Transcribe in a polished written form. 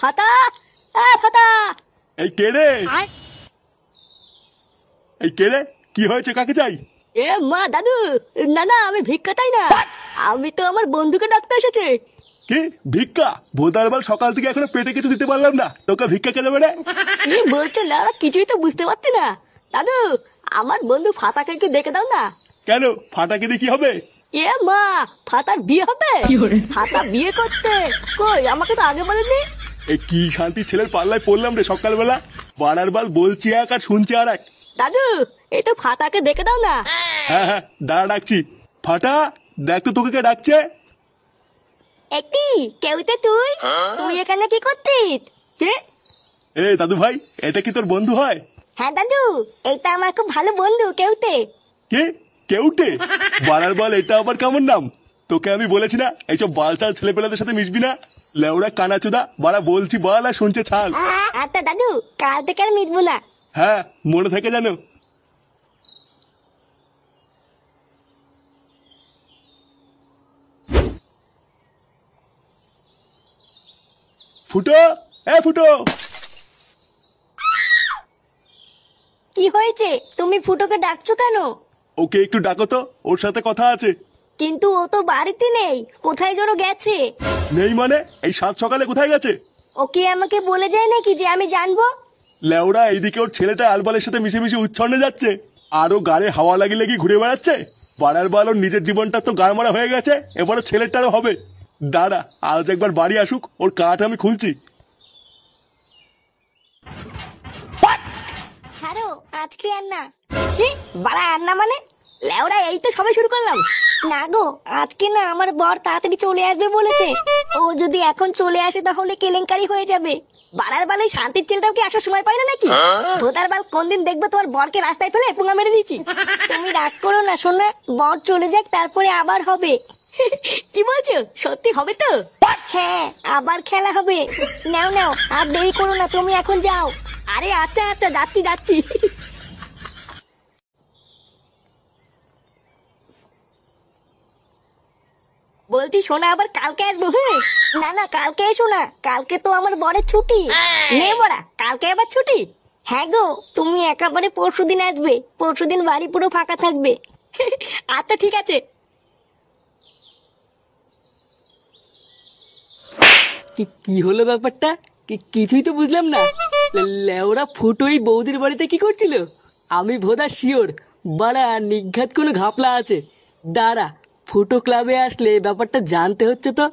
ফাটা, ফাটা। এই কে রে? এই কে রে? কি হয়েছে? কাকে চাই? এ মা দাদু, না না আমি ভিক্ষা চাই না, আমি তো আমার বন্ধুকে ডাকতে এসেছি। কি ভিক্ষা? ভোদার বাল, সকাল থেকে এখনো পেটে কিছু দিতে পারলাম না, তোকে ভিক্ষা কে দেবে রে? কি বলছো লাউড়া, কিছুই তো বুঝতে পারছি না। দাদু, আমার বন্ধু ফাটাকে একটু দেখে দাও না। কেন? ফাটাকে দিয়ে কি হবে? এ মা, ফাটার বিয়ে হবে? ফাটা বিয়ে করতে? কই, আমাকে তো আগে বলেনি। এই কি শান্তি ছেলের পাল্লায় পড়লাম রে সকালবেলা। বাড়ার বাল বলছি এক আর শুনছি আর এক। দাদু, এই তো ফাটাকে দেখে দাও না। হ্যাঁ হ্যাঁ, দাঁড়া ডাকছি। ফাটা, দেখ তো তোকে কে ডাকছে। একটি কেউতে তুই তুই এখানে কি করতিস? কে? এ দাদু ভাই, এটা কি তোর বন্ধু হয়? হ্যাঁ দাদু, এইটা আমার খুব ভালো বন্ধু কেউতে। কে? কেউটে? বাড়ার বল, এটা আবার কেমন নাম? তোকে আমি বলেছি না এইসব বালচাল ছেলেপেলাদের সাথে মিশবি না। লেউড়া কানাচোদা, বাড়া বলছি বল আর শুনছে ছাল। আচ্ছা দাদু, কাল থেকে আর মিটবো না। হ্যাঁ, মনে থাকে জানো। ফুটো, এ ফুটো। কি হয়েছে? তুমি ফুটোকে ডাকছো কেন? ওকে একটু ডাকো তো, ওর সাথে কথা আছে। কিন্তু ও তো বাড়িতে নেই, কোথায় যেন গেছে। নেই মানে? এই সাত সকালে কোথায় গেছে? ওকে আমাকে বলে যায় নাকি যে আমি জানবো? লেওড়া, এইদিকে ওর ছেলেটা আলবালের সাথে মিশে মিশে উচ্ছন্নে যাচ্ছে, আরো গাড়ে হাওয়া লাগিয়ে লাগিয়ে ঘুরে বেড়াচ্ছে। বাড়ার বাল, ওর নিজের জীবনটা তো গাড় মারা হয়ে গেছে, এবারে ছেলেটারও হবে। দাঁড়া, আজ একবার বাড়ি আসুক, ওর কাঠ আমি খুলছি। ছাড়ো, আজকে আর না। কি বাড়া আর না মানে? লেওড়া, এই তো সবে শুরু করলাম। না গো, আজকে না, আমার বর তাড়াতাড়ি চলে আসবে বলেছে। ও যদি এখন চলে আসে তাহলে কেলেঙ্কারি হয়ে যাবে। বাড়ার বাল, এই শান্তির ছেলেটাও কি আসার সময় পাই না নাকি? ভোদার বাল, কোন দিন দেখবো তোমার বরকে রাস্তায় ফেলে পুঙ্গা মেরে দিচ্ছি। তুমি রাগ করো না শোনা, বর চলে যাক, তারপরে আবার হবে। কি বলছো? সত্যি হবে তো? হ্যাঁ, আবার খেলা হবে। নাও নাও, আর দেরি করো না, তুমি এখন যাও। আরে আচ্ছা আচ্ছা, যাচ্ছি যাচ্ছি। বলছি শোনা, আবার কালকে আসবো? হ্যাঁ, না না, কালকে এসো না, কালকে তো আমার বরের ছুটি। নে বড়া, কালকে আবার ছুটি? হ্যাঁ গো, তুমি একেবারে পরশুদিন আসবে, পরশুদিন বাড়ি পুরো ফাঁকা থাকবে। আচ্ছা ঠিক আছে। কি হলো ব্যাপারটা? কিছুই তো বুঝলাম না। লেওরা ফুটোই বৌদির বাড়িতে কি করছিল? আমি ভোদা শিওর বাড়া নিঘাত কোনো ঘাপলা আছে। দাঁড়া, ফুটো ক্লাবে আসলে ব্যাপারটা জানতে হচ্ছে তো।